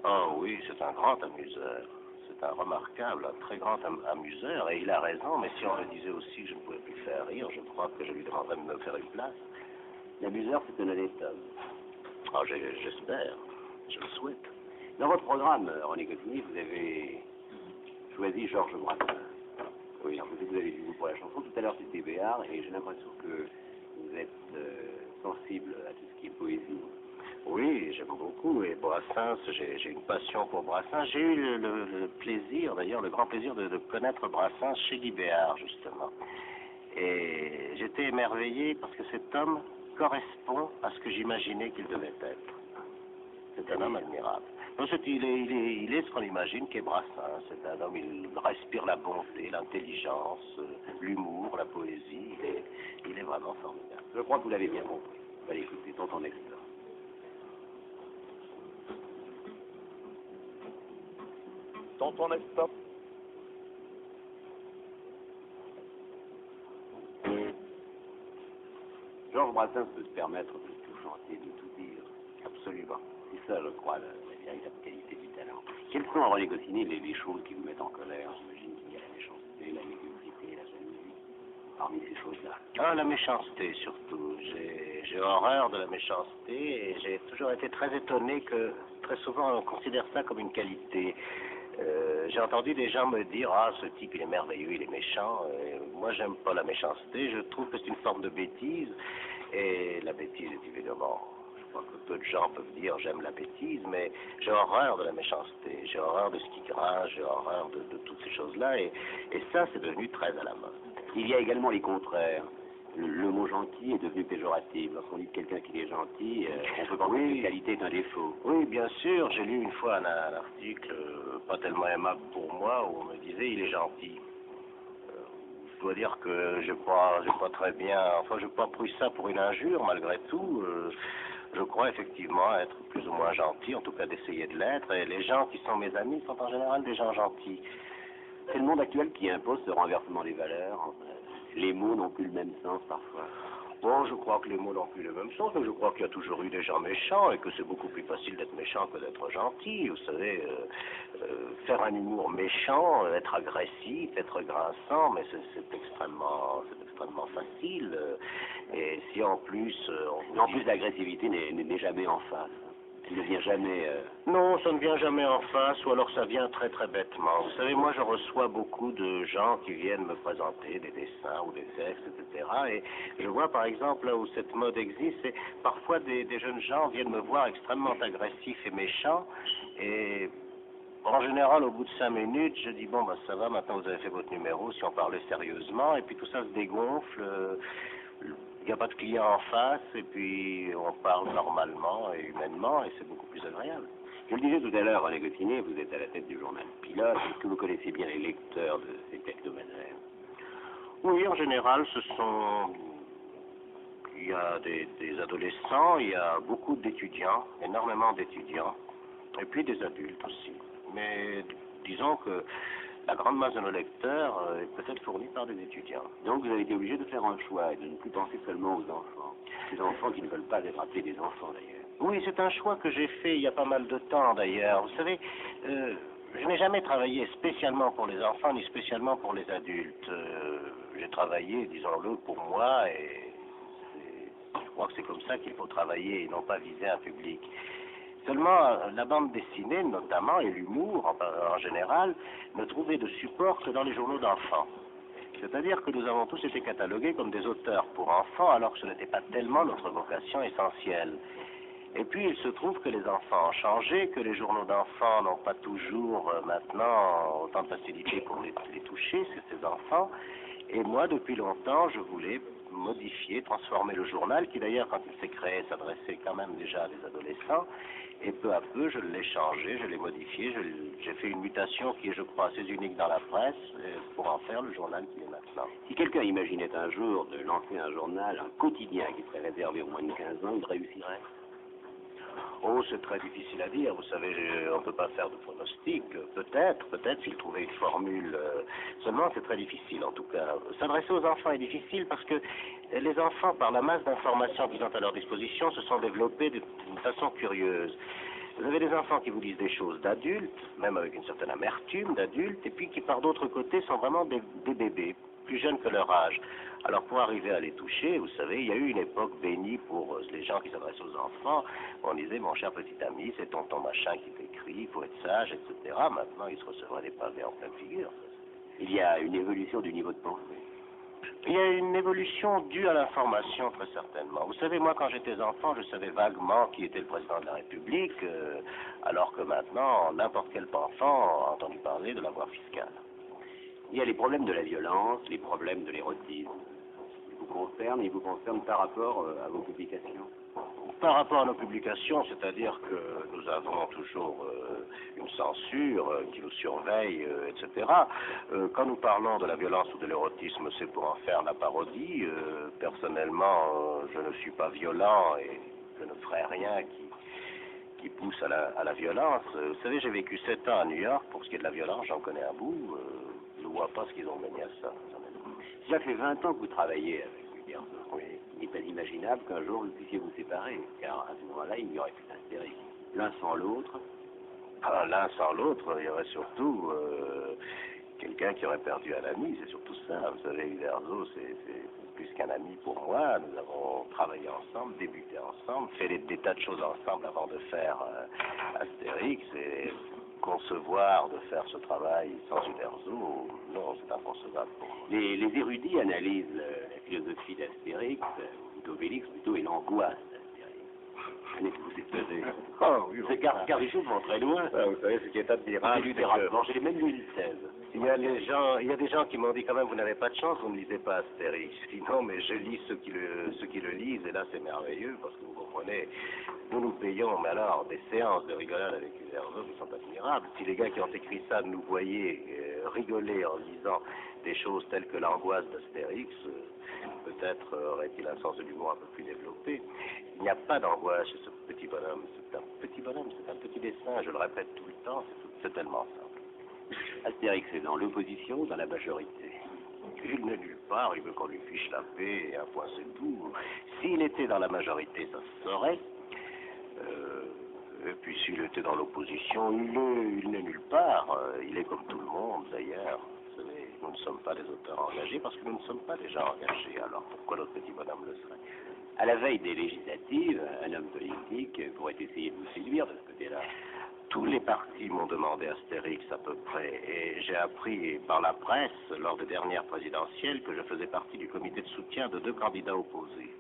Oh oui, c'est un grand amuseur. C'est un remarquable, un très grand amuseur, et il a raison, mais si on me disait aussi que je ne pouvais plus faire rire, je crois que je lui demanderais de me faire une place. L'amuseur, c'est un honnête homme. Oh, j'espère, je le souhaite. Dans votre programme, René Goscinny, vous avez choisi Georges Brassens. Oui, je sais que vous avez du goût pour la chanson. Tout à l'heure, c'était Béard, et j'ai l'impression que vous êtes sensible à tout ce qui est poésie. Oui, j'aime beaucoup, et Brassens, j'ai une passion pour Brassens. J'ai eu le plaisir, d'ailleurs, le grand plaisir de connaître Brassens chez Guy Béard, justement. Et j'étais émerveillé parce que cet homme correspond à ce que j'imaginais qu'il devait être. C'est un homme admirable. Non, il est ce qu'on imagine qu'est Brassens. C'est un homme, il respire la bonté, l'intelligence, l'humour, la poésie. Il est vraiment formidable. Je crois que vous l'avez bien compris. Allez, écoutez, Tonton Nestor. Tonton Nestor. Georges Brassens peut se permettre de tout chanter, de tout dire. Absolument. C'est ça, je crois, la véritable qualité du talent. Quelles sont, René Goscinny, les choses qui vous mettent en colère? J'imagine qu'il y a la méchanceté, la médiocrité, la jalousie, parmi ces choses-là. Ah, la méchanceté, surtout. J'ai horreur de la méchanceté, et j'ai toujours été très étonné que, très souvent, on considère ça comme une qualité. J'ai entendu des gens me dire « Ah, ce type, il est merveilleux, il est méchant. » Moi, j'aime pas la méchanceté. Je trouve que c'est une forme de bêtise. Et la bêtise est évidemment... Je crois que peu de gens peuvent dire « J'aime la bêtise », mais j'ai horreur de la méchanceté. J'ai horreur de ce qui grince, j'ai horreur de toutes ces choses-là. Et ça, c'est devenu très à la mode. Il y a également les contraires. Le mot gentil est devenu péjoratif. Lorsqu'on dit de quelqu'un qu'il est gentil, on peut penser que cette qualité est un défaut. Oui, bien sûr. J'ai lu une fois un article pas tellement aimable pour moi où on me disait il est gentil. Je dois dire que j'ai pas très bien. Enfin, j'ai pas pris ça pour une injure malgré tout. Je crois effectivement être plus ou moins gentil, en tout cas d'essayer de l'être. Et les gens qui sont mes amis sont en général des gens gentils. C'est le monde actuel qui impose ce renversement des valeurs. Les mots n'ont plus le même sens parfois. Bon, je crois que les mots n'ont plus le même sens, mais je crois qu'il y a toujours eu des gens méchants et que c'est beaucoup plus facile d'être méchant que d'être gentil. Vous savez, faire un humour méchant, être agressif, être grinçant, mais c'est extrêmement facile. Et si en plus... En plus, l'agressivité n'est jamais en face. Il ne vient jamais... Non, ça ne vient jamais en face, ou alors ça vient très très bêtement. Vous savez, moi je reçois beaucoup de gens qui viennent me présenter des dessins ou des textes, etc. Et je vois par exemple là où cette mode existe, c'est parfois des jeunes gens viennent me voir extrêmement agressifs et méchants, et en général au bout de 5 minutes, je dis bon bah ça va, maintenant vous avez fait votre numéro, si on parlait sérieusement, et puis tout ça se dégonfle. Il n'y a pas de client en face, et puis on parle normalement et humainement, et c'est beaucoup plus agréable. Je le disais tout à l'heure, René Goscinny, vous êtes à la tête du journal Pilote. Est-ce que vous connaissez bien les lecteurs de ces hebdomadaires? Oui, en général, ce sont... Il y a des adolescents, il y a beaucoup d'étudiants, énormément d'étudiants, et puis des adultes aussi. Mais disons que la grande masse de nos lecteurs est peut-être fournie par des étudiants. Donc vous avez été obligé de faire un choix et de ne plus penser seulement aux enfants. Ces enfants qui ne veulent pas être appelés des enfants d'ailleurs. Oui, c'est un choix que j'ai fait il y a pas mal de temps d'ailleurs. Vous savez, je n'ai jamais travaillé spécialement pour les enfants ni spécialement pour les adultes. J'ai travaillé, disons-le, pour moi et je crois que c'est comme ça qu'il faut travailler et non pas viser un public. Seulement, la bande dessinée, notamment, et l'humour en général, ne trouvaient de support que dans les journaux d'enfants. C'est-à-dire que nous avons tous été catalogués comme des auteurs pour enfants, alors que ce n'était pas tellement notre vocation essentielle. Et puis, il se trouve que les enfants ont changé, que les journaux d'enfants n'ont pas toujours maintenant autant de facilité pour les toucher, ces enfants. Et moi, depuis longtemps, je voulais modifier, transformer le journal, qui d'ailleurs, quand il s'est créé, s'adressait quand même déjà à des adolescents. Et peu à peu, je l'ai changé, je l'ai modifié, j'ai fait une mutation qui est, je crois, assez unique dans la presse, pour en faire le journal qu'il est maintenant. Si quelqu'un imaginait un jour de lancer un journal, un quotidien qui serait réservé aux moins de 15 ans, il réussirait? Oh, c'est très difficile à dire. Vous savez, on ne peut pas faire de pronostic. Peut-être, s'il trouvait une formule. Seulement, c'est très difficile, en tout cas. S'adresser aux enfants est difficile parce que les enfants, par la masse d'informations qu'ils ont à leur disposition, se sont développés d'une façon curieuse. Vous avez des enfants qui vous disent des choses d'adultes, même avec une certaine amertume d'adultes, et puis qui, par d'autre côté, sont vraiment des bébés, plus jeunes que leur âge. Alors, pour arriver à les toucher, vous savez, il y a eu une époque bénie pour les gens qui s'adressent aux enfants. On disait, mon cher petit ami, c'est tonton machin qui t'écrit, il faut être sage, etc. Maintenant, il se recevrait des pavés en pleine figure. Il y a une évolution du niveau de pensée. Il y a une évolution due à l'information, très certainement. Vous savez, moi, quand j'étais enfant, je savais vaguement qui était le président de la République, alors que maintenant, n'importe quel enfant a entendu parler de la voie fiscale. Il y a les problèmes de la violence, les problèmes de l'érotisme. Ils vous concernent par rapport à vos publications? Par rapport à nos publications, c'est-à-dire que nous avons toujours une censure qui nous surveille, etc. Quand nous parlons de la violence ou de l'érotisme, c'est pour en faire la parodie. Personnellement, je ne suis pas violent et je ne ferai rien qui pousse à la violence. Vous savez, j'ai vécu 7 ans à New York. Pour ce qui est de la violence, j'en connais un bout. Je ne vois pas ce qu'ils ont gagné à ça. Cela fait 20 ans que vous travaillez avec Louis Garneau. Oui. Il n'est pas imaginable qu'un jour vous puissiez vous séparer, car à ce moment-là, il n'y aurait plus d'intérêt. L'un sans l'autre. L'un sans l'autre, il y aurait surtout quelqu'un qui aurait perdu un ami, c'est surtout ça. Vous savez, Uderzo, c'est plus qu'un ami pour moi. Nous avons travaillé ensemble, débuté ensemble, fait des tas de choses ensemble avant de faire Astérix, et concevoir de faire ce travail sans Uderzo, non, c'est inconcevable pour moi. Les érudits analysent la philosophie d'Astérix, ou d'Obélix plutôt, et l'angoisse d'Astérix. Connaissez-vous cette thèse? Oh, oui, car les choses vont très loin. Vous savez, ce qui est admirable, J'ai lu c'est des que rapports, j'ai même lu une thèse. il y a des gens qui m'ont dit quand même, vous n'avez pas de chance, vous ne lisez pas Astérix. Je dis non, mais je lis ceux qui le lisent, et là c'est merveilleux, parce que vous comprenez, nous payons, mais alors, des séances de rigolade avec Uderzo qui sont admirables. Si les gars qui ont écrit ça nous voyaient rigoler en lisant des choses telles que l'angoisse d'Astérix, peut-être aurait-il un sens de l'humour un peu plus développé. Il n'y a pas d'angoisse chez ce petit bonhomme. C'est un petit bonhomme, c'est un petit dessin, je le répète tout le temps, c'est tellement simple. Astérix est dans l'opposition ou dans la majorité? Il n'est nulle part, il veut qu'on lui fiche la paix, et un point c'est tout. S'il était dans la majorité, ça se saurait. Et puis s'il était dans l'opposition, il n'est nulle part. Il est comme tout le monde d'ailleurs. Vous savez, nous ne sommes pas des auteurs engagés parce que nous ne sommes pas des gens engagés. Alors pourquoi notre petit bonhomme le serait? À la veille des législatives, un homme politique pourrait essayer de vous séduire de ce côté-là. Tous les partis m'ont demandé Astérix à peu près, et j'ai appris par la presse, lors des dernières présidentielles, que je faisais partie du comité de soutien de 2 candidats opposés,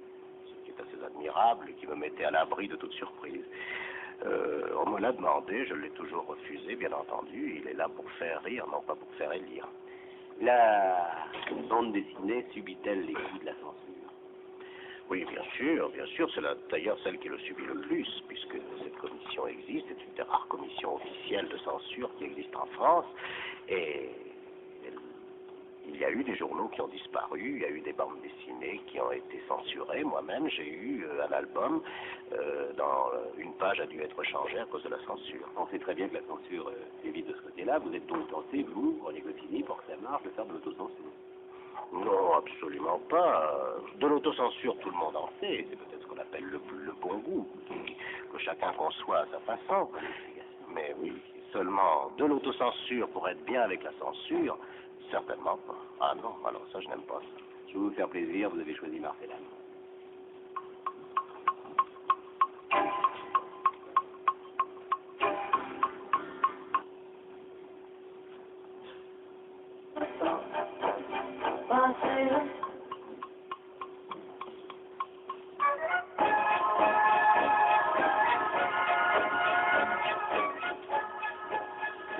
ce qui est assez admirable et qui me mettait à l'abri de toute surprise. On me l'a demandé, je l'ai toujours refusé, bien entendu. Il est là pour faire rire, non pas pour faire élire. La bande dessinée subit-elle les coups de la censure? Oui, bien sûr, c'est d'ailleurs celle qui le subit le plus, puisque cette commission existe, c'est une des rares commissions officielles de censure qui existe en France, et il y a eu des journaux qui ont disparu, il y a eu des bandes dessinées qui ont été censurées. Moi-même, j'ai eu un album dans une page a dû être changée à cause de la censure. On sait très bien que la censure évite de ce côté-là. Vous êtes donc tenté, vous, René Goscinny, pour que ça marche, de faire de l'autocensure? Non, absolument pas. De l'autocensure, tout le monde en fait. C'est peut-être ce qu'on appelle le bon goût, que chacun conçoit à sa façon. Mais oui, seulement de l'autocensure pour être bien avec la censure, certainement pas. Ah non, alors ça, je n'aime pas ça. Je vais vous faire plaisir, vous avez choisi Marcellin.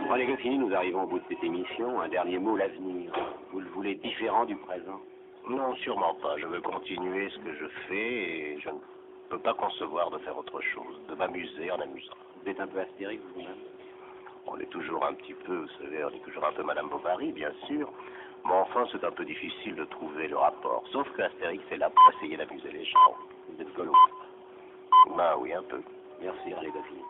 René Goscinny, nous arrivons au bout de cette émission. Un dernier mot, l'avenir. Vous le voulez différent du présent? Non, sûrement pas. Je veux continuer ce que je fais et je ne peux pas concevoir de faire autre chose, de m'amuser en amusant. Vous êtes un peu Astérix vous-même? On est toujours un petit peu, vous savez, on est toujours un peu Madame Bovary, bien sûr. Mais enfin, c'est un peu difficile de trouver le rapport. Sauf que Astérix est là pour essayer d'amuser les gens. Vous êtes colon. Ben oui, un peu. Merci, René Goscinny.